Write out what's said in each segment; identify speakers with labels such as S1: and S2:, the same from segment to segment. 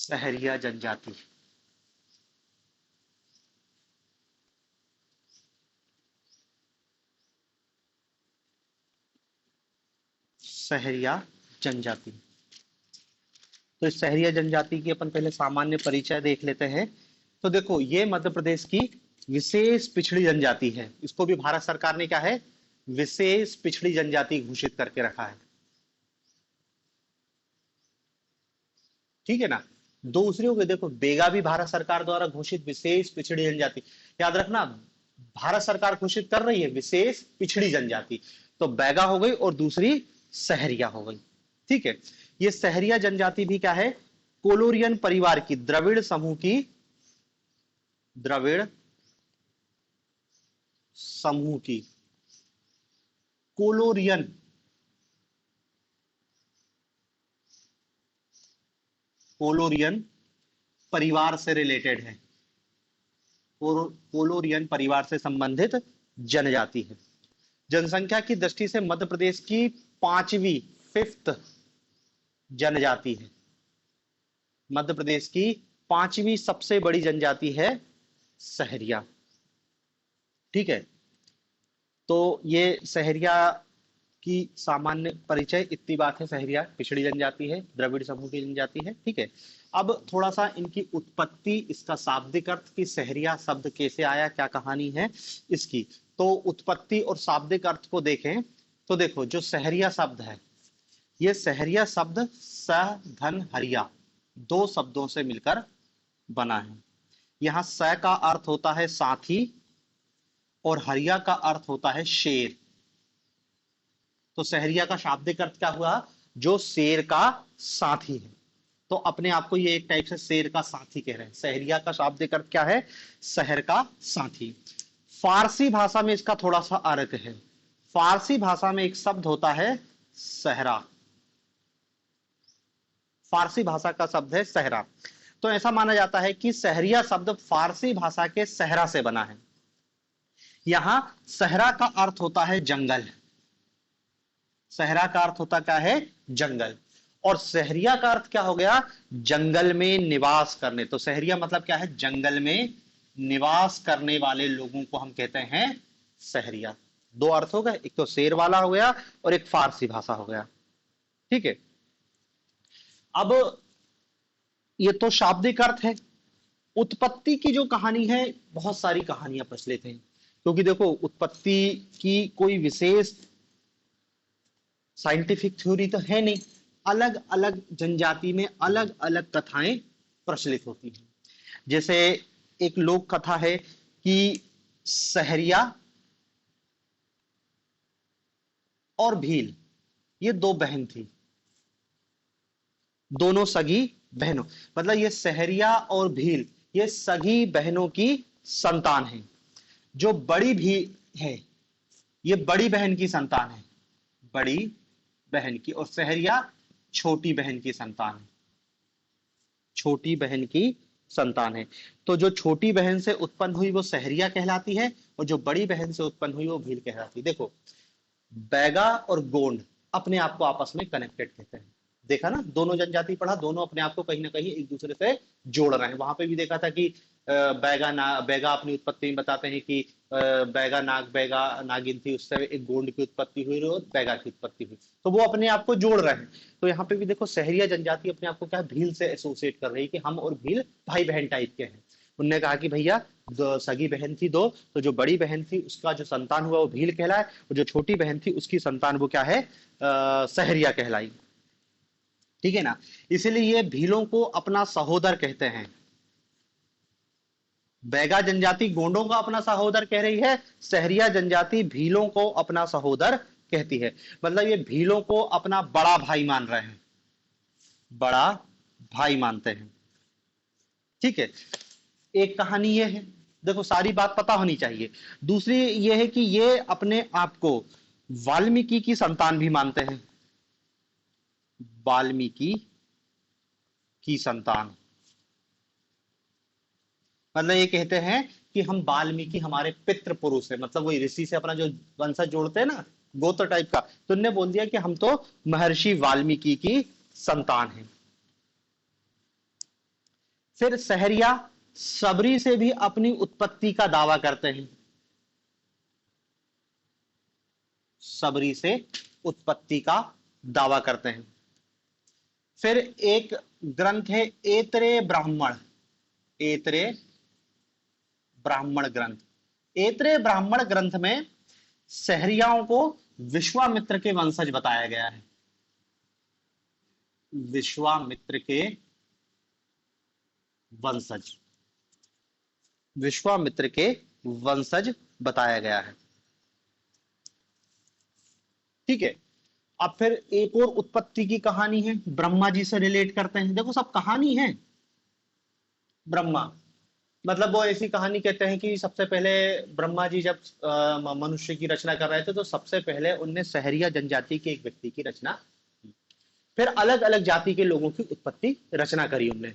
S1: सहरिया जनजाति। सहरिया जनजाति। तो इस सहरिया जनजाति की अपन पहले सामान्य परिचय देख लेते हैं। तो देखो, ये मध्य प्रदेश की विशेष पिछड़ी जनजाति है। इसको भी भारत सरकार ने क्या है, विशेष पिछड़ी जनजाति घोषित करके रखा है। ठीक है ना। दूसरी हो गई, देखो बेगा भी भारत सरकार द्वारा घोषित विशेष पिछड़ी जनजाति। याद रखना, भारत सरकार घोषित कर रही है विशेष पिछड़ी जनजाति। तो बैगा हो गई और दूसरी सहरिया हो गई। ठीक है। ये सहरिया जनजाति भी क्या है, कोलोरियन परिवार की, द्रविड़ समूह की, द्रविड़ समूह की कोलोरियन कोलोरियन परिवार से रिलेटेड है। कोलोरियन परिवार से संबंधित जनजाति है। जनसंख्या की दृष्टि से मध्य प्रदेश की पांचवी, फिफ्थ जनजाति है। मध्य प्रदेश की पांचवी सबसे बड़ी जनजाति है सहरिया। ठीक है। तो ये सहरिया की सामान्य परिचय इतनी बात है। सहरिया पिछड़ी जनजाति है, द्रविड़ समूह की जनजाति है। ठीक है। अब थोड़ा सा इनकी उत्पत्ति, इसका शाब्दिक अर्थ कि सहरिया शब्द कैसे आया, क्या कहानी है इसकी। तो उत्पत्ति और शाब्दिक अर्थ को देखें तो देखो, जो सहरिया शब्द है, ये सहरिया शब्द सह धन हरिया दो शब्दों से मिलकर बना है। यहां स का अर्थ होता है साथी और हरिया का अर्थ होता है शेर। तो सहरिया का शाब्दिक अर्थ क्या हुआ, जो शेर का साथी है। तो अपने आप को ये एक टाइप से शेर का साथी कह रहे हैं। सहरिया का शाब्दिक अर्थ क्या है, शहर का साथी। फारसी भाषा में इसका थोड़ा सा अर्क है। फारसी भाषा में एक शब्द होता है सहरा। फारसी भाषा का शब्द है सहरा। तो ऐसा माना जाता है कि सहरिया शब्द फारसी भाषा के सहरा से बना है। यहां सहरा का अर्थ होता है जंगल। सहरा का अर्थ होता क्या है, जंगल। और सहरिया का अर्थ क्या हो गया, जंगल में निवास करने। तो सहरिया मतलब क्या है, जंगल में निवास करने वाले लोगों को हम कहते हैं सहरिया। दो अर्थ हो गए, एक तो शेर वाला हो गया और एक फारसी भाषा हो गया। ठीक है। अब ये तो शाब्दिक अर्थ है। उत्पत्ति की जो कहानी है, बहुत सारी कहानियां प्रचलित हैं। क्योंकि देखो, उत्पत्ति की कोई विशेष साइंटिफिक थ्योरी तो है नहीं। अलग अलग जनजाति में अलग अलग कथाएं प्रचलित होती हैं। जैसे एक लोक कथा है कि सहरिया और भील, ये दो बहन थी, दोनों सगी बहनों। मतलब ये सहरिया और भील, ये सगी बहनों की संतान है। जो बड़ी भी है, ये बड़ी बहन की संतान है, बड़ी बहन की। और सहरिया छोटी बहन की संतान है, छोटी बहन की संतान है। तो जो छोटी बहन से उत्पन्न हुई वो सहरिया कहलाती है, और जो बड़ी बहन से उत्पन्न हुई वो भील कहलाती है। देखो, बैगा और गोंड अपने आप को आपस में कनेक्टेड कहते हैं। देखा ना, दोनों जनजाति पढ़ा, दोनों अपने आप को कहीं ना कहीं एक दूसरे से जोड़ रहे हैं। वहां पे भी देखा था कि बैगा अपनी उत्पत्ति में बताते हैं कि बैगा नागिन थी, उससे एक गोंड की उत्पत्ति हुई और बैगा की उत्पत्ति हुई। तो वो अपने आप को जोड़ रहे हैं। तो यहाँ पे भी देखो, सहरिया जनजाति अपने आप को क्या भील से एसोसिएट कर रही है कि हम और भील भाई बहन टाइप के हैं। उनने कहा कि भैया, सगी बहन थी दो, तो जो बड़ी बहन थी उसका जो संतान हुआ वो भील कहलाए, और जो छोटी बहन थी उसकी संतान वो क्या है, सहरिया कहलाई। ठीक है ना। इसीलिए ये भीलों को अपना सहोदर कहते हैं। बैगा जनजाति गोंडों का अपना सहोदर कह रही है, सहरिया जनजाति भीलों को अपना सहोदर कहती है। मतलब ये भीलों को अपना बड़ा भाई मान रहे हैं, बड़ा भाई मानते हैं। ठीक है। एक कहानी ये है। देखो, सारी बात पता होनी चाहिए। दूसरी ये है कि ये अपने आप को वाल्मीकि की संतान भी मानते हैं, वाल्मीकि की संतान। मतलब ये कहते हैं कि हम वाल्मीकि हमारे पितृ पुरुष है। मतलब वही ऋषि से अपना जो वंशज जोड़ते हैं ना, गोत्र टाइप का। तो उन्होंने बोल दिया कि हम तो महर्षि वाल्मीकि की संतान हैं। फिर सहरिया सबरी से भी अपनी उत्पत्ति का दावा करते हैं, सबरी से उत्पत्ति का दावा करते हैं। फिर एक ग्रंथ है ऐतरेय ब्राह्मण, ऐतरेय ब्राह्मण ग्रंथ। ऐतरेय ब्राह्मण ग्रंथ में सहरियाओं को विश्वामित्र के वंशज बताया गया है, विश्वामित्र के वंशज, विश्वामित्र के वंशज बताया गया है। ठीक है। अब फिर एक और उत्पत्ति की कहानी है, ब्रह्मा जी से रिलेट करते हैं। देखो सब कहानी है। ब्रह्मा मतलब वो ऐसी कहानी कहते हैं कि सबसे पहले ब्रह्मा जी जब मनुष्य की रचना कर रहे थे तो सबसे पहले उनने सहरिया जनजाति के एक व्यक्ति की रचना की, फिर अलग अलग जाति के लोगों की उत्पत्ति रचना करी उनने।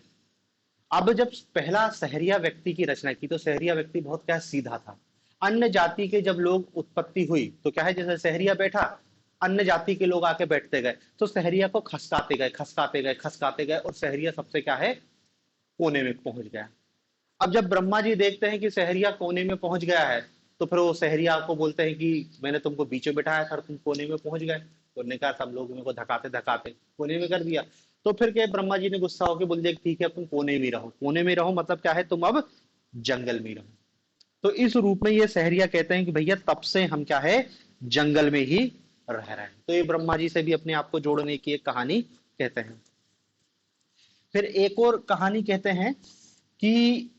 S1: अब जब पहला सहरिया व्यक्ति की रचना की तो सहरिया व्यक्ति बहुत क्या सीधा था। अन्य जाति के जब लोग उत्पत्ति हुई तो क्या है, जैसे सहरिया बैठा, अन्य जाति के लोग आके बैठते गए तो सहरिया को खसकाते गए, खसकाते गए, खसकाते गए, और सहरिया सबसे क्या है, कोने में पहुंच गया। अब जब ब्रह्मा जी देखते हैं कि सहरिया कोने में पहुंच गया है तो फिर वो सहरिया को बोलते हैं कि मैंने तुमको बीच में बिठाया था, तुम कोने में पहुंच गए। तो उन्होंने कहा सब लोग मेरे को धकाते धकाते कोने में कर दिया। तो फिर क्या, ब्रह्मा जी ने गुस्सा होकर बोल दिया ठीक है तुम कोने में रहो। कोने में रहो मतलब क्या है, तुम अब जंगल में रहो। तो इस रूप में ये सहरिया कहते हैं कि भैया तब से हम क्या है, जंगल में ही रह रहे हैं। तो ये ब्रह्मा जी से भी अपने आप को जोड़ने की एक कहानी कहते हैं। फिर एक और कहानी कहते हैं कि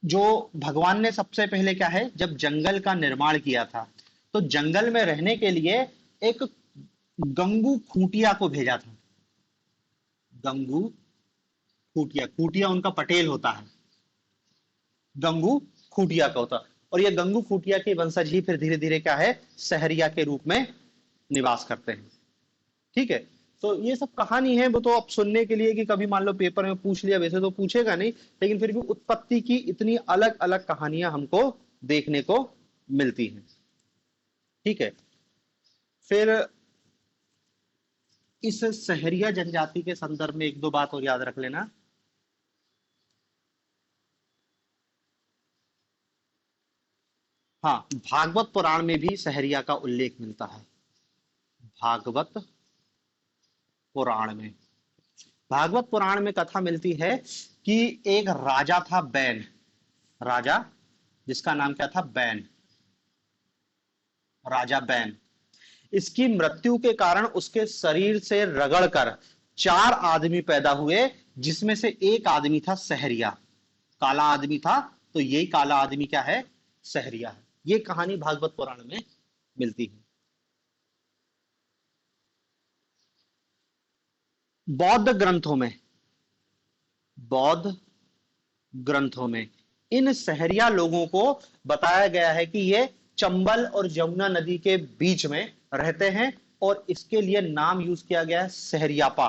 S1: जो भगवान ने सबसे पहले क्या है, जब जंगल का निर्माण किया था तो जंगल में रहने के लिए एक गंगू खूंटिया को भेजा था। गंगू खूंटिया, खूंटिया उनका पटेल होता है, गंगू खूंटिया का होता। और ये गंगू खूंटिया के वंशज ही फिर धीरे धीरे क्या है, सहरिया के रूप में निवास करते हैं। ठीक है। तो ये सब कहानी है, वो तो अब सुनने के लिए कि कभी मान लो पेपर में पूछ लिया, वैसे तो पूछेगा नहीं, लेकिन फिर भी उत्पत्ति की इतनी अलग अलग कहानियां हमको देखने को मिलती हैं। ठीक है। फिर इस सहरिया जनजाति के संदर्भ में एक दो बात और याद रख लेना। हाँ, भागवत पुराण में भी सहरिया का उल्लेख मिलता है। भागवत पुराण में, भागवत पुराण में कथा मिलती है कि एक राजा था बैन, राजा जिसका नाम क्या था, बैन, राजा बैन। इसकी मृत्यु के कारण उसके शरीर से रगड़कर 4 आदमी पैदा हुए, जिसमें से एक आदमी था सहरिया, काला आदमी था। तो यही काला आदमी क्या है, सहरिया है। ये कहानी भागवत पुराण में मिलती है। बौद्ध ग्रंथों में, बौद्ध ग्रंथों में इन सहरिया लोगों को बताया गया है कि ये चंबल और यमुना नदी के बीच में रहते हैं और इसके लिए नाम यूज किया गया है सहरियापा।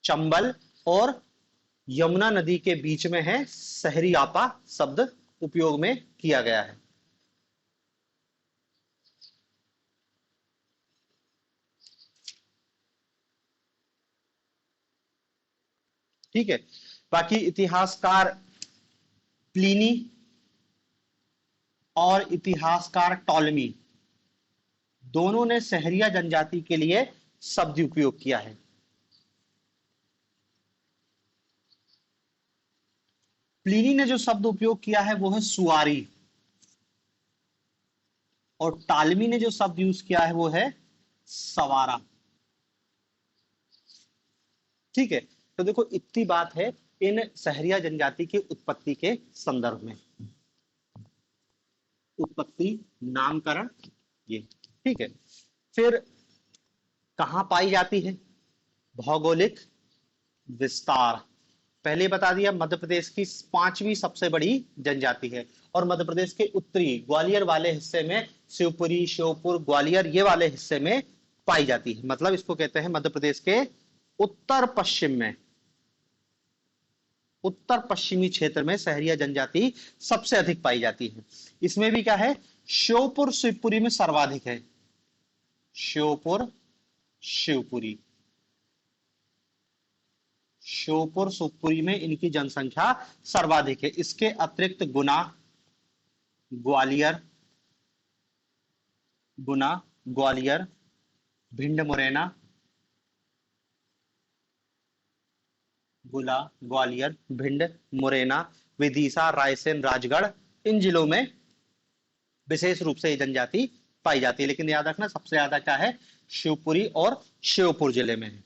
S1: चंबल और यमुना नदी के बीच में है, सहरियापा शब्द उपयोग में किया गया है। ठीक है। बाकी इतिहासकार प्लिनी और इतिहासकार टॉलमी दोनों ने सहरिया जनजाति के लिए शब्द उपयोग किया है। प्लिनी ने जो शब्द उपयोग किया है वो है सुआरी, और टालमी ने जो शब्द यूज किया है वो है सवारा। ठीक है। तो देखो इतनी बात है इन सहरिया जनजाति की उत्पत्ति के संदर्भ में, उत्पत्ति, नामकरण, ये। ठीक है। फिर कहां पाई जाती है, भौगोलिक विस्तार, पहले बता दिया मध्य प्रदेश की 5वीं सबसे बड़ी जनजाति है, और मध्य प्रदेश के उत्तरी ग्वालियर वाले हिस्से में, शिवपुरी, श्योपुर, ग्वालियर ये वाले हिस्से में पाई जाती है। मतलब इसको कहते हैं मध्य प्रदेश के उत्तर पश्चिम में, उत्तर पश्चिमी क्षेत्र में सहरिया जनजाति सबसे अधिक पाई जाती है। इसमें भी क्या है, श्योपुर शिवपुरी में सर्वाधिक है, श्योपुर, शिवपुरी। श्योपुर शिवपुरी में इनकी जनसंख्या सर्वाधिक है। इसके अतिरिक्त गुना, ग्वालियर, गुना, ग्वालियर, भिंड, मुरैना, ग्वालियर, भिंड, मुरैना, विदिशा, रायसेन, राजगढ़, इन जिलों में विशेष रूप से ये जनजाति पाई जाती है। लेकिन याद रखना सबसे ज्यादा क्या है, शिवपुरी और श्योपुर जिले में है।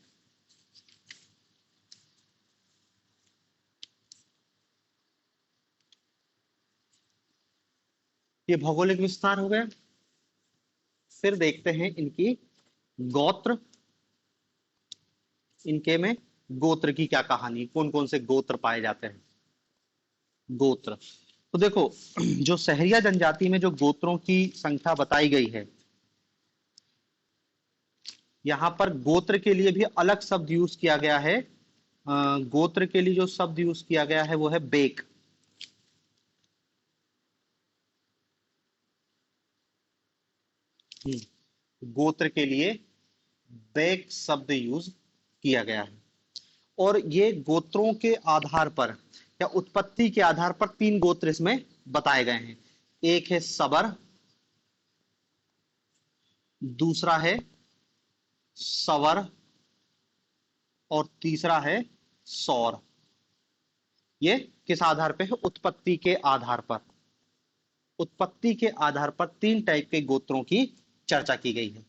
S1: ये भौगोलिक विस्तार हो गया। फिर देखते हैं इनकी गोत्र। इनके में गोत्र की क्या कहानी, कौन कौन से गोत्र पाए जाते हैं। गोत्र तो देखो, जो सहरिया जनजाति में जो गोत्रों की संख्या बताई गई है, यहां पर गोत्र के लिए भी अलग शब्द यूज किया गया है। गोत्र के लिए जो शब्द यूज किया गया है वो है बेक। गोत्र के लिए बेक शब्द यूज किया गया है। और ये गोत्रों के आधार पर या उत्पत्ति के आधार पर तीन गोत्र इसमें बताए गए हैं। एक है सबर, दूसरा है सवर और तीसरा है सौर। ये किस आधार पे है, उत्पत्ति के आधार पर। उत्पत्ति के आधार पर तीन टाइप के गोत्रों की चर्चा की गई है।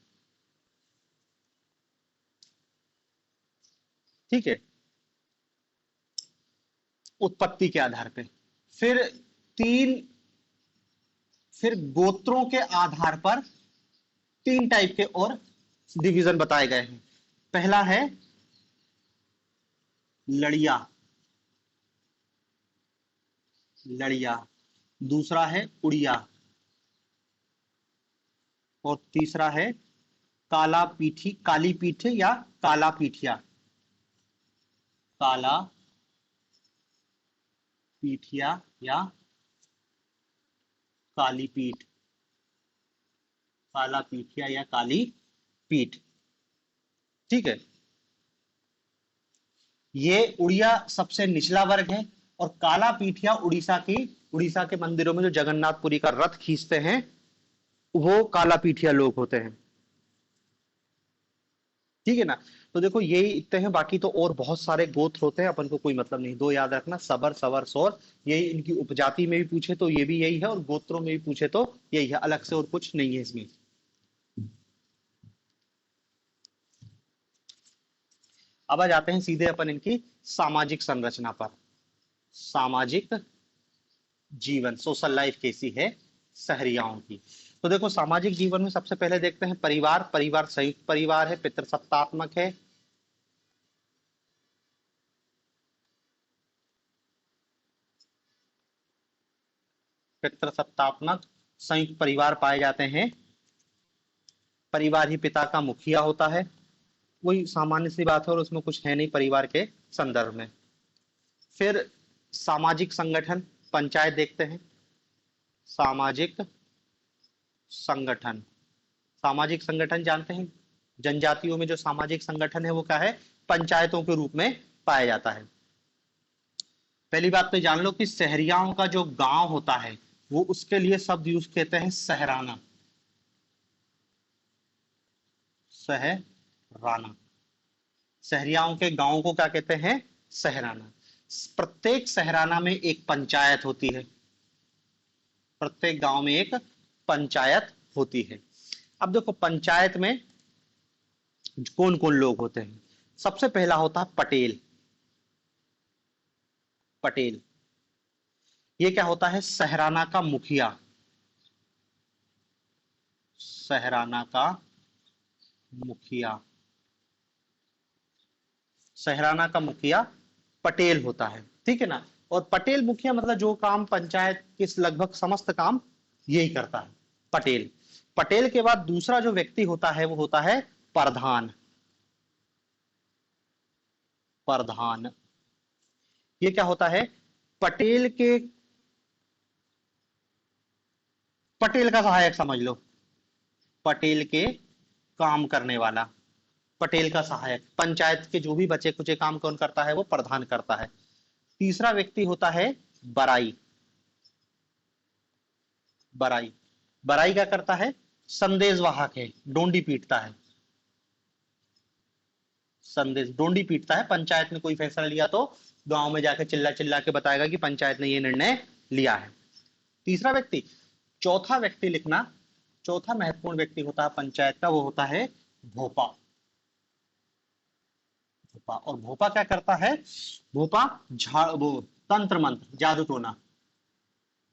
S1: ठीक है, उत्पत्ति के आधार पे। फिर फिर गोत्रों के आधार पर तीन टाइप के और डिवीजन बताए गए हैं। पहला है लड़िया, लड़िया। दूसरा है उड़िया और तीसरा है काला पीठी, काली पीठ या काला पीठिया, काला पीठिया या काली पीठ, काला पीठिया या काली पीठ। ठीक है, ये उड़िया सबसे निचला वर्ग है और काला पीठिया उड़ीसा के मंदिरों में जो जगन्नाथपुरी का रथ खींचते हैं वो काला पीठिया लोग होते हैं। ठीक है ना। तो देखो यही इतने हैं, बाकी तो और बहुत सारे गोत्र होते हैं, अपन को कोई मतलब नहीं। दो याद रखना, सबर, सवर, सौर। यही इनकी उपजाति में भी पूछे तो ये भी यही है और गोत्रों में भी पूछे तो यही है, अलग से और कुछ नहीं है इसमें। अब आ जाते हैं सीधे अपन इनकी सामाजिक संरचना पर। सामाजिक जीवन, सोशल लाइफ कैसी है सहरियाओं की। तो देखो सामाजिक जीवन में सबसे पहले देखते हैं परिवार। परिवार संयुक्त परिवार है, पितृसत्तात्मक है। पितृसत्तात्मक संयुक्त परिवार पाए जाते हैं। परिवार ही पिता का मुखिया होता है, वही सामान्य सी बात है और उसमें कुछ है नहीं परिवार के संदर्भ में। फिर सामाजिक संगठन, पंचायत देखते हैं। सामाजिक संगठन, सामाजिक संगठन जानते हैं, जनजातियों में जो सामाजिक संगठन है वो क्या है, पंचायतों के रूप में पाया जाता है। पहली बात तो जान लो कि सहरियाओं का जो गांव होता है वो उसके लिए शब्द यूज कहते हैं सहराना, सहराना। सहरियाओं के गांव को क्या कहते हैं, सहराना। प्रत्येक सहराना में एक पंचायत होती है, प्रत्येक गांव में एक पंचायत होती है। अब देखो पंचायत में कौन कौन लोग होते हैं। सबसे पहला होता है पटेल। पटेल ये क्या होता है, सहराना का मुखिया। सहराना का मुखिया, सहराना का मुखिया पटेल होता है। ठीक है ना। और पटेल मुखिया मतलब जो काम पंचायत के लगभग समस्त काम यही करता है, पटेल। पटेल के बाद दूसरा जो व्यक्ति होता है वो होता है प्रधान। प्रधान ये क्या होता है, पटेल के, पटेल का सहायक समझ लो। पटेल के काम करने वाला, पटेल का सहायक। पंचायत के जो भी बचे कुचे काम कौन करता है? वो प्रधान करता है। तीसरा व्यक्ति होता है बराई। बराई, बराई क्या करता है? संदेशवाहक है, डोंडी पीटता है। संदेश, डोंडी पीटता है। पंचायत ने कोई फैसला लिया तो गांव में जाकर चिल्ला चिल्ला के बताएगा कि पंचायत ने ये निर्णय लिया है। तीसरा व्यक्ति। चौथा व्यक्ति लिखना, चौथा महत्वपूर्ण व्यक्ति होता है पंचायत का, वो होता है भोपा। भोपा, और भोपा क्या करता है? भोपा झाड़, वो तंत्र मंत्र, जादू टोना,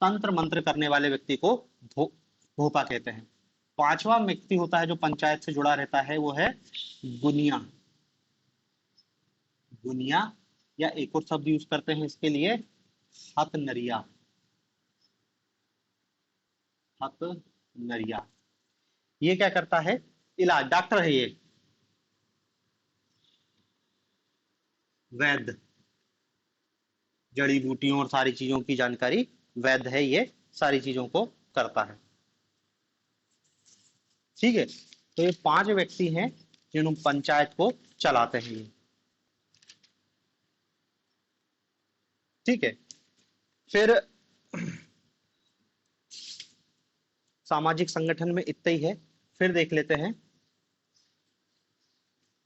S1: तंत्र मंत्र करने वाले व्यक्ति को भोपा कहते हैं। पांचवा व्यक्ति होता है जो पंचायत से जुड़ा रहता है, वो है गुनिया। गुनिया, या एक और शब्द यूज करते हैं इसके लिए, हथनरिया। हथनरिया, ये क्या करता है? इलाज, डॉक्टर है ये, वैद्य, जड़ी बूटियों और सारी चीजों की जानकारी, वैद्य है ये, सारी चीजों को करता है। ठीक है, तो ये 5 व्यक्ति हैं जिन्होंने पंचायत को चलाते हैं ये। ठीक है, फिर सामाजिक संगठन में इतना ही है। फिर देख लेते हैं,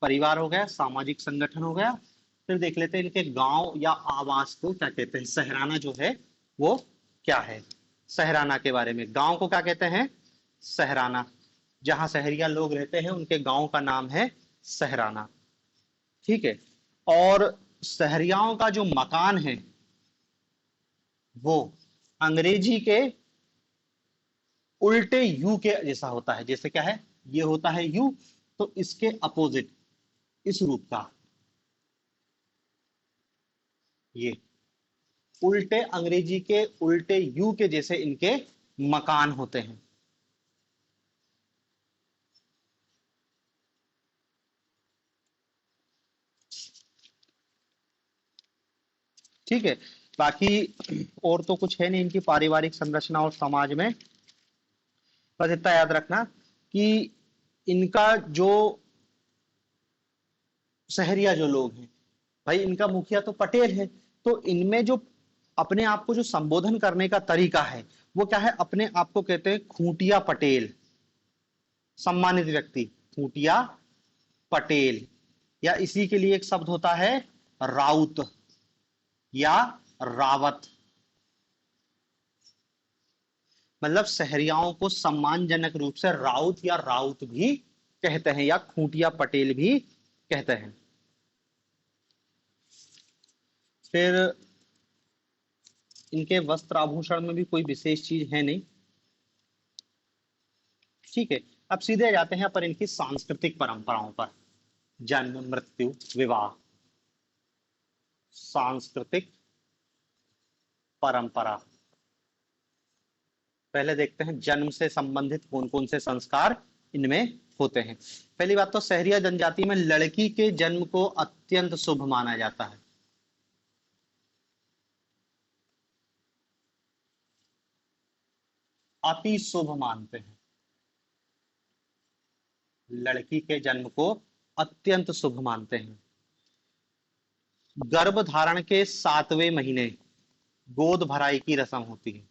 S1: परिवार हो गया, सामाजिक संगठन हो गया, फिर देख लेते हैं इनके गांव या आवास को क्या कहते हैं। सहराना जो है वो क्या है? सहराना के बारे में, गांव को क्या कहते हैं? सहराना। जहां शहरिया लोग रहते हैं उनके गांव का नाम है सहराना। ठीक है, और शहरियाओं का जो मकान है वो अंग्रेजी के उल्टे यू के जैसा होता है। जैसे क्या है? ये होता है यू, तो इसके अपोजिट, इस रूप का, ये उल्टे, अंग्रेजी के उल्टे यू के जैसे इनके मकान होते हैं। ठीक है, बाकी और तो कुछ है नहीं इनकी पारिवारिक संरचना और समाज में। बस इतना याद रखना कि इनका जो शहरिया जो लोग हैं, भाई इनका मुखिया तो पटेल है, तो इनमें जो अपने आप को जो संबोधन करने का तरीका है वो क्या है? अपने आप को कहते हैं खूंटिया पटेल, सम्मानित व्यक्ति, खूंटिया पटेल। या इसी के लिए एक शब्द होता है राउत या रावत। मतलब शहरियाओं को सम्मानजनक रूप से राउत या राउत भी कहते हैं, या खूंटिया पटेल भी कहते हैं। फिर इनके वस्त्र आभूषण में भी कोई विशेष चीज है नहीं। ठीक है, अब सीधे जाते हैं पर इनकी सांस्कृतिक परंपराओं पर। जन्म, मृत्यु, विवाह, सांस्कृतिक परंपरा। पहले देखते हैं जन्म से संबंधित कौन कौन से संस्कार इनमें होते हैं। पहली बात तो शहरिया जनजाति में लड़की के जन्म को अत्यंत शुभ माना जाता है। अति शुभ मानते हैं, लड़की के जन्म को अत्यंत शुभ मानते हैं। गर्भ धारण के 7वें महीने गोद भराई की रस्म होती है।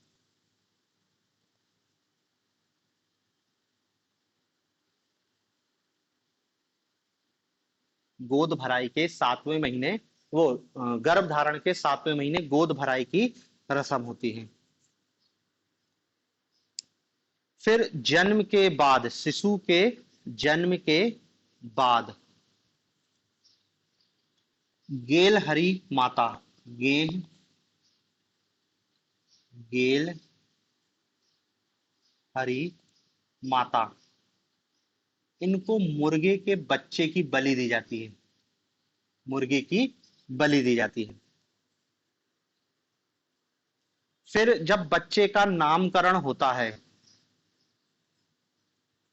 S1: गोद भराई के 7वें महीने, वो गर्भ धारण के 7वें महीने गोद भराई की रस्म होती है। फिर जन्म के बाद, शिशु के जन्म के बाद गेल हरी माता, गेल गेल हरी माता, इनको मुर्गे के बच्चे की बलि दी जाती है। मुर्गे की बलि दी जाती है। फिर जब बच्चे का नामकरण होता है,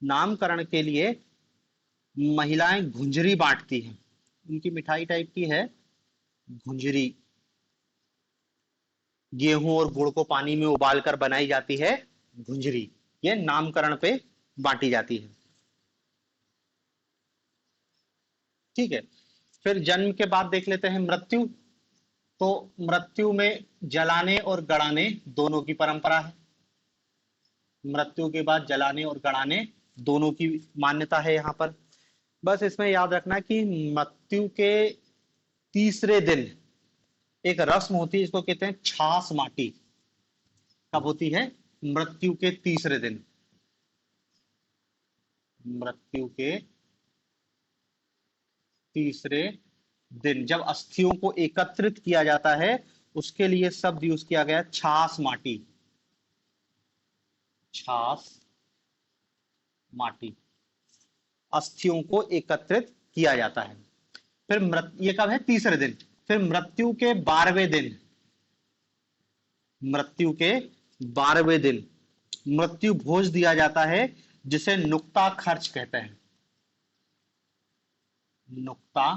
S1: नामकरण के लिए महिलाएं घुंजरी बांटती हैं। उनकी मिठाई टाइप की है घुंजरी, गेहूं और गुड़ को पानी में उबालकर बनाई जाती है घुंजरी। ये नामकरण पे बांटी जाती है। ठीक है। फिर जन्म के बाद देख लेते हैं मृत्यु। तो मृत्यु में जलाने और गड़ाने दोनों की परंपरा है। मृत्यु के बाद जलाने और गड़ाने दोनों की मान्यता है यहाँ पर। बस इसमें याद रखना कि मृत्यु के तीसरे दिन एक रस्म होती है, इसको कहते हैं छास माटी। कब होती है? मृत्यु के तीसरे दिन। मृत्यु के तीसरे दिन जब अस्थियों को एकत्रित किया जाता है, उसके लिए शब्द यूज किया गया छास माटी। छास माटी, अस्थियों को एकत्रित किया जाता है। फिर ये कब है? तीसरे दिन। फिर मृत्यु के 12वें दिन, मृत्यु के 12वें दिन मृत्यु भोज दिया जाता है, जिसे नुक्ता खर्च कहते हैं। नुक्ता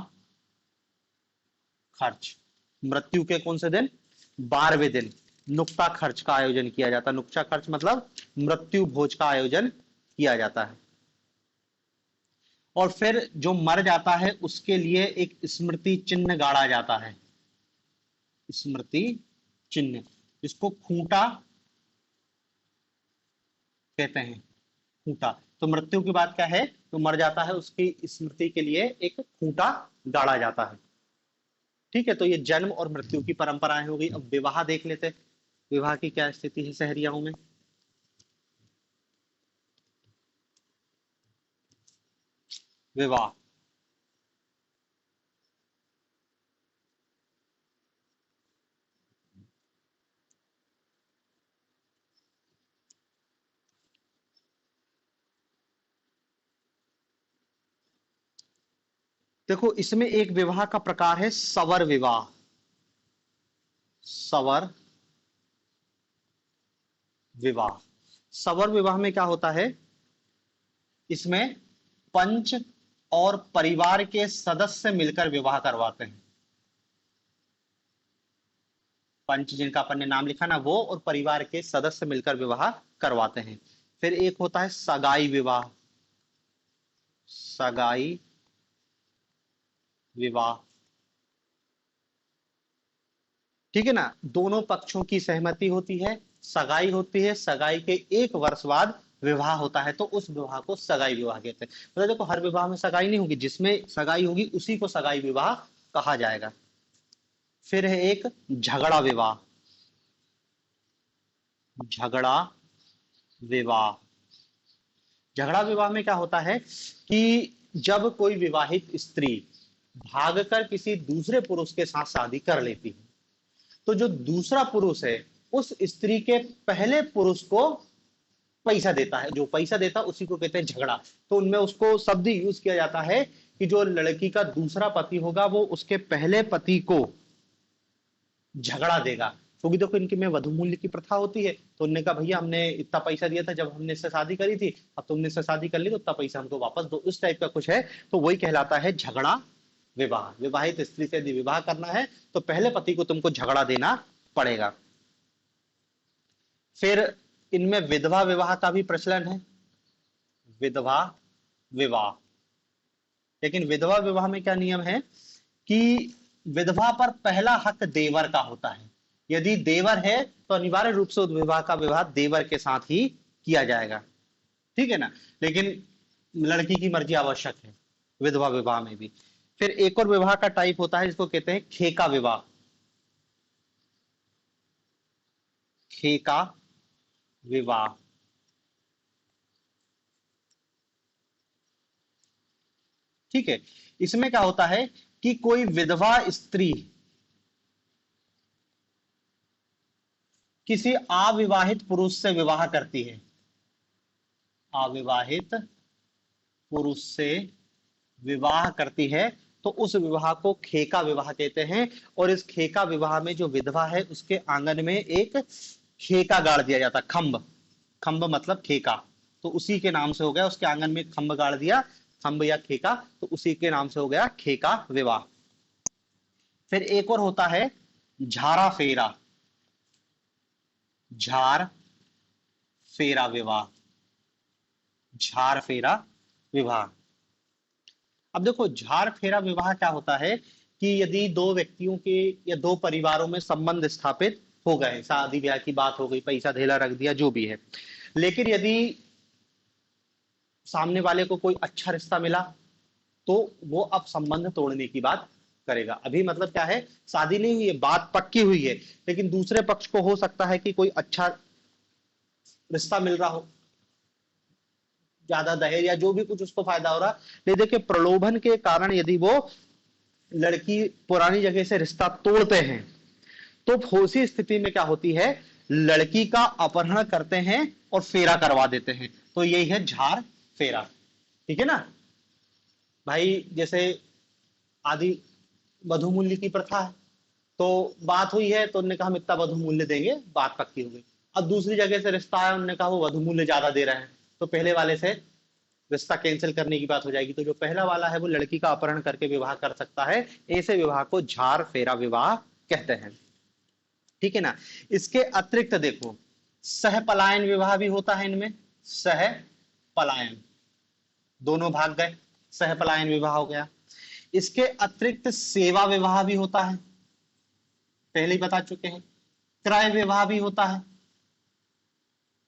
S1: खर्च। मृत्यु के कौन से दिन? 12वें दिन नुक्ता खर्च का आयोजन किया जाता है। नुक्ता खर्च मतलब मृत्यु भोज का आयोजन किया जाता है। और फिर जो मर जाता है उसके लिए एक स्मृति चिन्ह गाड़ा जाता है। स्मृति चिन्ह, इसको खूंटा कहते हैं। खूंटा। तो मृत्यु की बात क्या है? तो मर जाता है, उसकी स्मृति के लिए एक खूंटा गाड़ा जाता है। ठीक है, तो ये जन्म और मृत्यु की परंपराएं हो गई। अब विवाह देख लेते हैं। विवाह की क्या स्थिति है शहरियाओं में? विवाह, देखो इसमें एक विवाह का प्रकार है सवर विवाह। सवर विवाह। सवर विवाह में क्या होता है? इसमें पंच और परिवार के सदस्य मिलकर विवाह करवाते हैं। पंच जिनका अपन ने नाम लिखा ना, वो और परिवार के सदस्य मिलकर विवाह करवाते हैं। फिर एक होता है सगाई विवाह। सगाई विवाह, ठीक है ना, दोनों पक्षों की सहमति होती है, सगाई होती है, सगाई के 1 वर्ष बाद विवाह होता है, तो उस विवाह को सगाई विवाह कहते हैं। मतलब देखो हर विवाह में सगाई नहीं होगी, जिसमें सगाई होगी उसी को सगाई विवाह कहा जाएगा। फिर है एक झगड़ा विवाह। झगड़ा विवाह। झगड़ा विवाह में क्या होता है कि जब कोई विवाहित स्त्री भागकर किसी दूसरे पुरुष के साथ शादी कर लेती है, तो जो दूसरा पुरुष है उस स्त्री के पहले पुरुष को पैसा देता है। जो पैसा देता है उसी को कहते हैं झगड़ा। तो उनमें उसको शब्द यूज किया जाता है कि जो लड़की का दूसरा पति होगा वो उसके पहले पति को झगड़ा देगा। क्योंकि देखो इनके में वधु मूल्य की प्रथा होती है, तो उन्होंने कहा भैया हमने इतना पैसा दिया था जब हमने इससे शादी करी थी, अब तुमने इससे शादी कर ली तो उतना पैसा हमको वापस दो, इस टाइप का कुछ है। तो वही कहलाता है झगड़ा विवाह। विवाहित स्त्री से यदि विवाह करना है तो पहले पति को तुमको झगड़ा देना पड़ेगा। फिर इनमें विधवा विवाह का भी प्रचलन है। विधवा विवाह। लेकिन विधवा विवाह में क्या नियम है कि विधवा पर पहला हक देवर का होता है। यदि देवर है तो अनिवार्य रूप से उस विवाह का विवाह देवर के साथ ही किया जाएगा। ठीक है ना। लेकिन लड़की की मर्जी आवश्यक है विधवा विवाह में भी। फिर एक और विवाह का टाइप होता है जिसको कहते हैं खेका विवाह। खेका विवाह। ठीक है, इसमें क्या होता है कि कोई विधवा स्त्री किसी अविवाहित पुरुष से विवाह करती है। अविवाहित पुरुष से विवाह करती है तो उस विवाह को खेका विवाह कहते हैं। और इस खेका विवाह में जो विधवा है उसके आंगन में एक खेका गाड़ दिया जाता, खंभ। खंभ मतलब खेका, तो उसी के नाम से हो गया। उसके आंगन में खंभ गाड़ दिया, खंभ या खेका, तो उसी के नाम से हो गया खेका विवाह। फिर एक और होता है झारा फेरा। झार फेरा विवाह। झार फेरा विवाह। अब देखो झार फेरा विवाह क्या होता है कि यदि दो व्यक्तियों के या दो परिवारों में संबंध स्थापित हो गए, शादी ब्याह की बात हो गई, पैसा धेला रख दिया, जो भी है, लेकिन यदि सामने वाले को कोई अच्छा रिश्ता मिला तो वो अब संबंध तोड़ने की बात करेगा। अभी मतलब क्या है, शादी नहीं हुई है, बात पक्की हुई है, लेकिन दूसरे पक्ष को हो सकता है कि कोई अच्छा रिश्ता मिल रहा हो, ज्यादा दहेज या जो भी कुछ उसको फायदा हो रहा। ले देखिए, प्रलोभन के कारण यदि वो लड़की पुरानी जगह से रिश्ता तोड़ते हैं तो फोसी स्थिति में क्या होती है, लड़की का अपहरण करते हैं और फेरा करवा देते हैं। तो यही है झार फेरा। ठीक है ना भाई, जैसे आदि वधु मूल्य की प्रथा है, तो बात हुई है तो उन्होंने कहा हम इतना वधु मूल्य देंगे, बात पक्की हो गई। अब दूसरी जगह से रिश्ता आया, उन्होंने कहा वो वधु मूल्य ज्यादा दे रहे हैं, तो पहले वाले से रिश्ता कैंसिल करने की बात हो जाएगी। तो जो पहला वाला है वो लड़की का अपहरण करके विवाह कर सकता है। ऐसे विवाह को झार फेरा विवाह कहते हैं। ठीक है ना। इसके अतिरिक्त देखो, सह पलायन विवाह भी होता है इनमें। सह पलायन, दोनों भाग गए, सह पलायन विवाह हो गया। इसके अतिरिक्त सेवा विवाह भी होता है, पहले ही बता चुके हैं। क्रय विवाह भी होता है,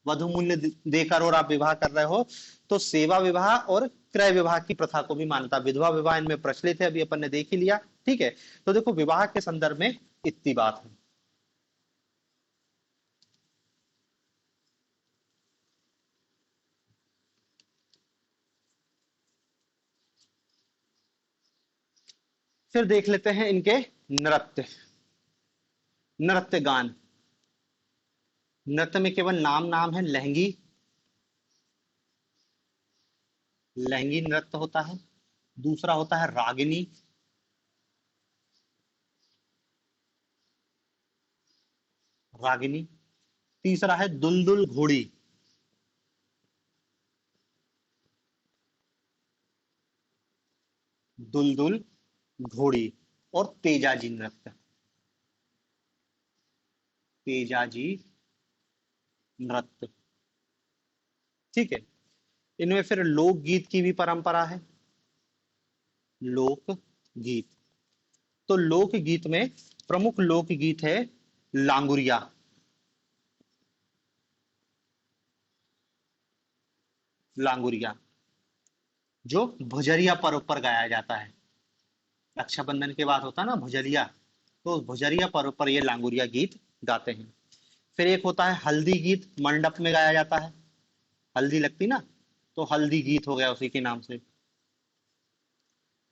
S1: वधु मूल्य देकर और आप विवाह कर रहे हो, तो सेवा विवाह और क्रय विवाह की प्रथा को भी मान्यता। विधवा विवाह इनमें प्रचलित है, अभी अपन ने देख ही लिया। ठीक है, तो देखो विवाह के संदर्भ में इतनी बात है। फिर देख लेते हैं इनके नृत्य, नृत्य गान। नृत्य में केवल नाम नाम है, लहंगी, लहंगी नृत्य होता है। दूसरा होता है रागिनी, रागिनी। तीसरा है दुलदुल घोड़ी, दुलदुल घोड़ी। और तेजाजी नृत्य, तेजाजी नृत्य। ठीक है, इनमें फिर लोकगीत की भी परंपरा है, लोकगीत। तो लोकगीत में प्रमुख लोकगीत है लांगुरिया, लांगुरिया जो भुजरिया पर्व पर गाया जाता है। रक्षाबंधन के बाद होता है ना भुजरिया, तो भुजरिया पर्व पर ये लांगुरिया गीत गाते हैं। फिर एक होता है हल्दी गीत, मंडप में गाया जाता है, हल्दी लगती ना, तो हल्दी गीत हो गया उसी के नाम से।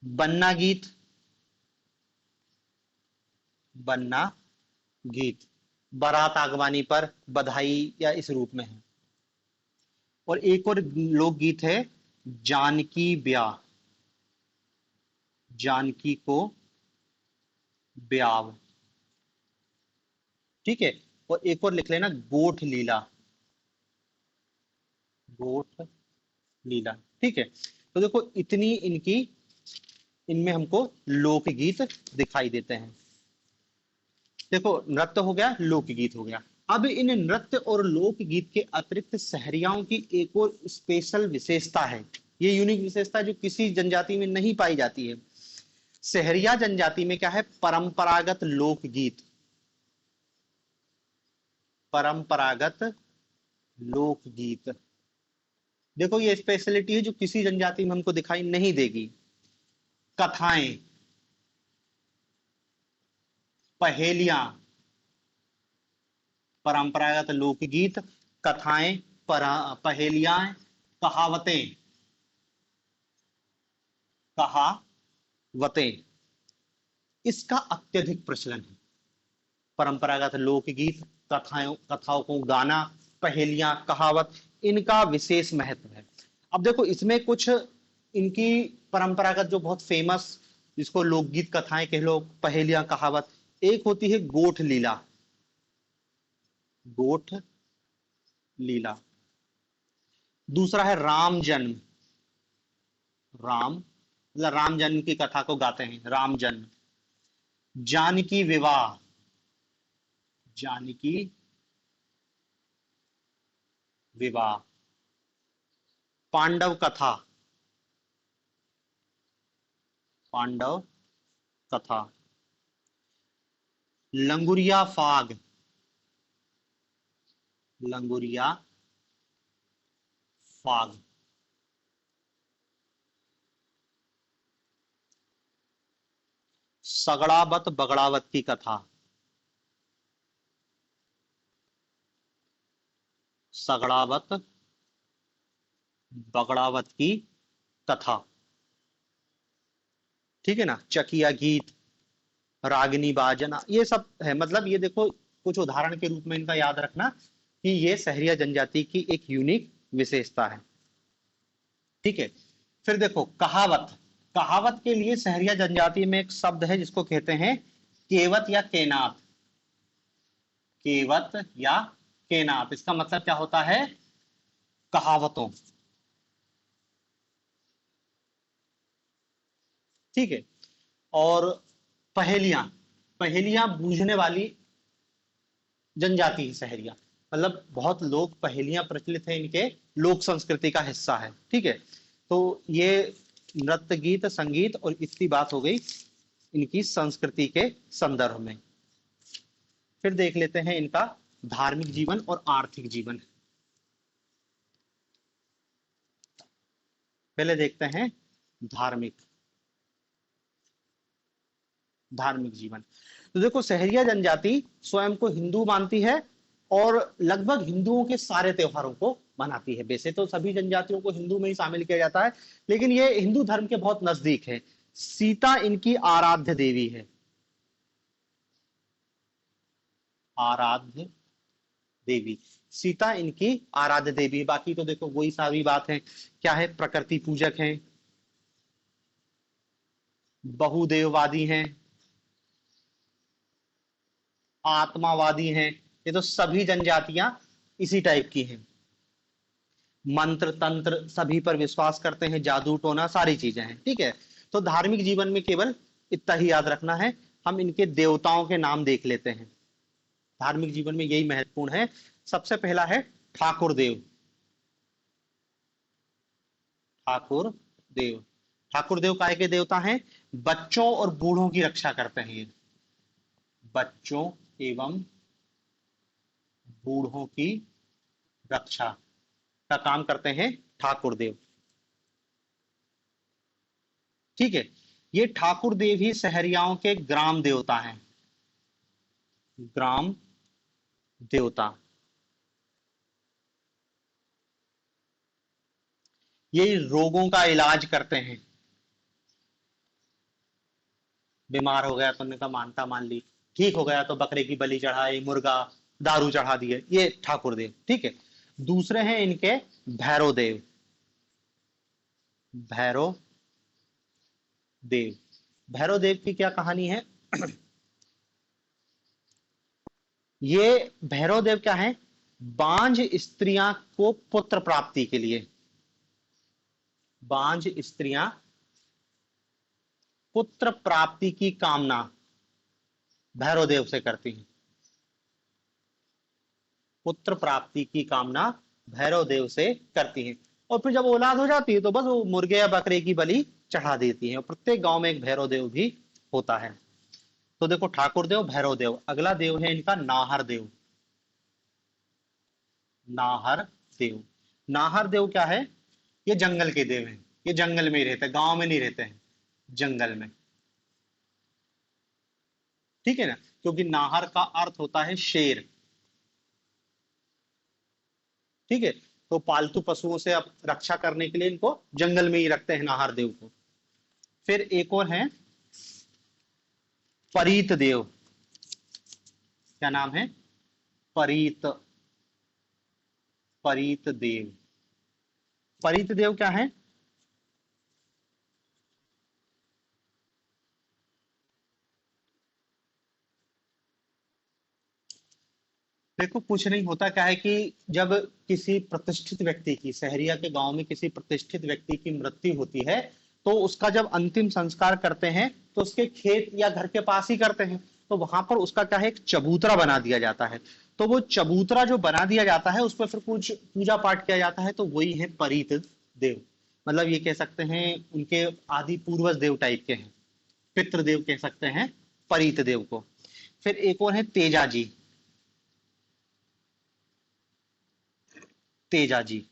S1: बन्ना गीत, बन्ना गीत बारात आगवानी पर बधाई या इस रूप में है। और एक और लोकगीत है जानकी ब्याह, जानकी को ब्याव। ठीक है, और एक और लिख लेना गोठ लीला, गोठ लीला। ठीक है, तो देखो इतनी इनकी, इनमें हमको लोकगीत दिखाई देते हैं। देखो नृत्य हो गया, लोकगीत हो गया। अब इन नृत्य और लोकगीत के अतिरिक्त सहरियाओं की एक और स्पेशल विशेषता है, ये यूनिक विशेषता जो किसी जनजाति में नहीं पाई जाती है। सहरिया जनजाति में क्या है, परंपरागत लोकगीत, परंपरागत लोकगीत। देखो ये स्पेशलिटी है जो किसी जनजाति में हमको दिखाई नहीं देगी। कथाएं, पहेलियां, परंपरागत लोकगीत, कथाएं, पहेलियां, कहावतें, कहावतें, इसका अत्यधिक प्रचलन है। परंपरागत लोकगीत, कथाओं कथाओं को गाना, पहेलियां, कहावत, इनका विशेष महत्व है। अब देखो इसमें कुछ इनकी परंपरागत जो बहुत फेमस, जिसको लोकगीत कथाएं कह लो, पहेलियां, कहावत, एक होती है गोठ लीला, गोठ लीला। दूसरा है राम जन्म, राम मतलब राम जन्म की कथा को गाते हैं, राम जन्म। जानकी विवाह, जानकी विवाह। पांडव कथा, पांडव कथा। लंगुरिया फाग, लंगुरिया फाग। सगड़ावत बगड़ावत की कथा, सगड़ावत बगड़ावत की कथा। ठीक है ना। चकिया गीत, रागिनी बाजना, ये सब है। मतलब ये देखो, कुछ उदाहरण के रूप में इनका याद रखना कि ये सहरिया जनजाति की एक यूनिक विशेषता है। ठीक है। फिर देखो कहावत, कहावत के लिए सहरिया जनजाति में एक शब्द है जिसको कहते हैं केवत या केनात। केवत या केनात, इसका मतलब क्या होता है? कहावतों। ठीक है। और पहेलियां, पहेलियां बूझने वाली जनजाति है सहरिया। मतलब बहुत लोग पहेलियां प्रचलित है, इनके लोक संस्कृति का हिस्सा है। ठीक है। तो ये नृत्य गीत संगीत और इतनी बात हो गई इनकी संस्कृति के संदर्भ में। फिर देख लेते हैं इनका धार्मिक जीवन और आर्थिक जीवन। पहले देखते हैं धार्मिक, धार्मिक जीवन। तो देखो सहरिया जनजाति स्वयं को हिंदू मानती है और लगभग हिंदुओं के सारे त्योहारों को मनाती है। वैसे तो सभी जनजातियों को हिंदू में ही शामिल किया जाता है, लेकिन ये हिंदू धर्म के बहुत नजदीक है। सीता इनकी आराध्य देवी है, आराध्य देवी। सीता इनकी आराध्य देवी। बाकी तो देखो वही सारी बात है। क्या है? प्रकृति पूजक हैं, बहुदेववादी हैं, आत्मावादी हैं। ये तो सभी जनजातियां इसी टाइप की हैं। मंत्र तंत्र सभी पर विश्वास करते हैं, जादू टोना सारी चीजें हैं। ठीक है। तो धार्मिक जीवन में केवल इतना ही याद रखना है। हम इनके देवताओं के नाम देख लेते हैं। धार्मिक जीवन में यही महत्वपूर्ण है। सबसे पहला है ठाकुर देव। ठाकुर देव, ठाकुर देव काय के देवता हैं? बच्चों और बूढ़ों की रक्षा करते हैं ये। बच्चों एवं बूढ़ों की रक्षा का काम करते हैं ठाकुर देव। ठीक है। ये ठाकुर देव ही सहरियाओं के ग्राम देवता हैं, ग्राम देवता। ये रोगों का इलाज करते हैं। बीमार हो गया तो उनका मानता मान ली, ठीक हो गया तो बकरे की बलि चढ़ाई, मुर्गा, दारू चढ़ा दिए, ये ठाकुर देव। ठीक है। दूसरे हैं इनके भैरव देव, भैरव देव। भैरव देव की क्या कहानी है? ये भैरव देव क्या है? बांझ स्त्रियां को पुत्र प्राप्ति के लिए, बांझ स्त्रियां पुत्र प्राप्ति की कामना भैरव देव से करती हैं। पुत्र प्राप्ति की कामना भैरव देव से करती हैं। और फिर जब औलाद हो जाती है तो बस वो मुर्गे या बकरे की बलि चढ़ा देती हैं। और प्रत्येक गांव में एक भैरव देव भी होता है। तो देखो ठाकुर देव, भैरव देव। अगला देव है इनका नाहर देव, नाहर देव। नाहर देव क्या है? ये जंगल के देव हैं। ये जंगल में ही रहते हैं, गांव में नहीं रहते हैं, जंगल में। ठीक है ना। क्योंकि नाहर का अर्थ होता है शेर। ठीक है। तो पालतू पशुओं से अब रक्षा करने के लिए इनको जंगल में ही रखते हैं, नाहर देव को। फिर एक और है परीत देव। क्या नाम है? परीत, परीत देव। परीत देव क्या है? देखो कुछ नहीं होता, क्या है कि जब किसी प्रतिष्ठित व्यक्ति की, सहरिया के गांव में किसी प्रतिष्ठित व्यक्ति की मृत्यु होती है, तो उसका जब अंतिम संस्कार करते हैं तो उसके खेत या घर के पास ही करते हैं। तो वहां पर उसका क्या है? एक चबूतरा बना दिया जाता है। तो वो चबूतरा जो बना दिया जाता है उस पर फिर कुछ पूजा पाठ किया जाता है। तो वही है परीत देव। मतलब ये कह सकते हैं उनके आदि पूर्वज देव टाइप के हैं। पितृदेव कह सकते हैं परीत देव को। फिर एक और है तेजाजी। तेजाजी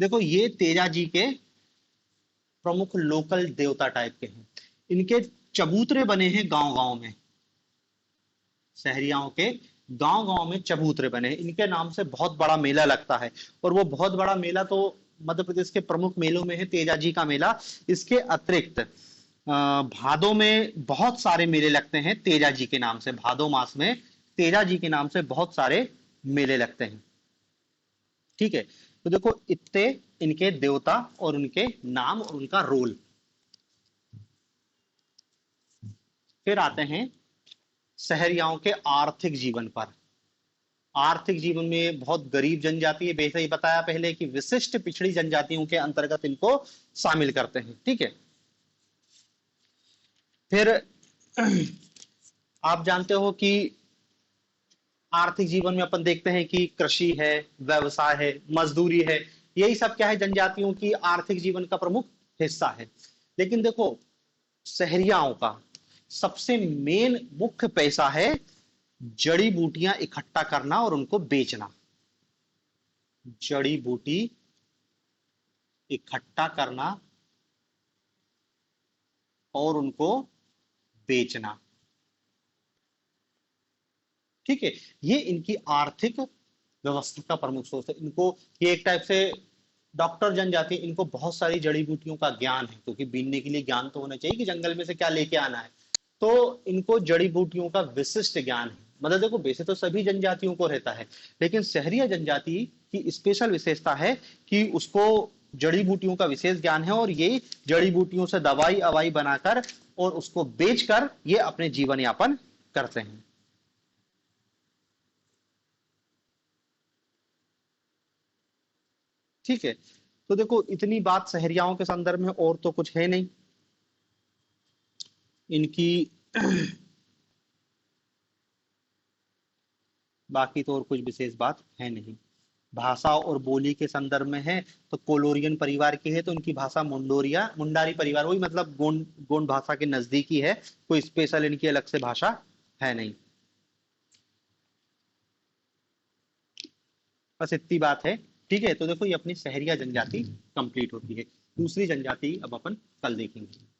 S1: देखो ये तेजाजी के प्रमुख लोकल देवता टाइप के हैं। इनके चबूतरे बने हैं गांव गांव में, शहरियाओं के गांव गांव में चबूतरे बने हैं। इनके नाम से बहुत बड़ा मेला लगता है, और वो बहुत बड़ा मेला तो मध्य प्रदेश के प्रमुख मेलों में है तेजाजी का मेला। इसके अतिरिक्त भादों में बहुत सारे मेले लगते हैं तेजाजी के नाम से। भादो मास में तेजाजी के नाम से बहुत सारे मेले लगते हैं। ठीक है, तो देखो इतने इनके देवता और उनके नाम और उनका रोल। फिर आते हैं शहरियाओं के आर्थिक जीवन पर। आर्थिक जीवन में बहुत गरीब जनजाति है, वैसे ही बताया पहले कि विशिष्ट पिछड़ी जनजातियों के अंतर्गत इनको शामिल करते हैं। ठीक है, फिर आप जानते हो कि आर्थिक जीवन में अपन देखते हैं कि कृषि है, व्यवसाय है, मजदूरी है, यही सब क्या है जनजातियों की आर्थिक जीवन का प्रमुख हिस्सा है। लेकिन देखो शहरियाओं का सबसे मेन मुख्य पैसा है जड़ी बूटियां इकट्ठा करना और उनको बेचना। जड़ी बूटी इकट्ठा करना और उनको बेचना। ठीक है, ये इनकी आर्थिक व्यवस्था का प्रमुख सोर्स है। इनको ये एक टाइप से डॉक्टर जनजाति, इनको बहुत सारी जड़ी बूटियों का ज्ञान है, क्योंकि बीनने के लिए ज्ञान तो होना चाहिए कि जंगल में से क्या लेके आना है। तो इनको जड़ी बूटियों का विशिष्ट ज्ञान है। मतलब देखो वैसे तो सभी जनजातियों को रहता है, लेकिन शहरी जनजाति की स्पेशल विशेषता है कि उसको जड़ी बूटियों का विशेष ज्ञान है, और ये जड़ी बूटियों से दवाई अवाई बनाकर और उसको बेचकर ये अपने जीवन यापन करते हैं। ठीक है, तो देखो इतनी बात शहरियाओं के संदर्भ में, और तो कुछ है नहीं इनकी। बाकी तो और कुछ विशेष बात है नहीं। भाषा और बोली के संदर्भ में है तो कोलोरियन परिवार की है, तो इनकी भाषा मुंडोरिया मुंडारी परिवार, वही मतलब गोंड गोंड भाषा के नजदीकी है। कोई स्पेशल इनकी अलग से भाषा है नहीं। बस इतनी बात है। ठीक है, तो देखो ये अपनी शहरिया जनजाति कंप्लीट होती है। दूसरी जनजाति अब अपन कल देखेंगे।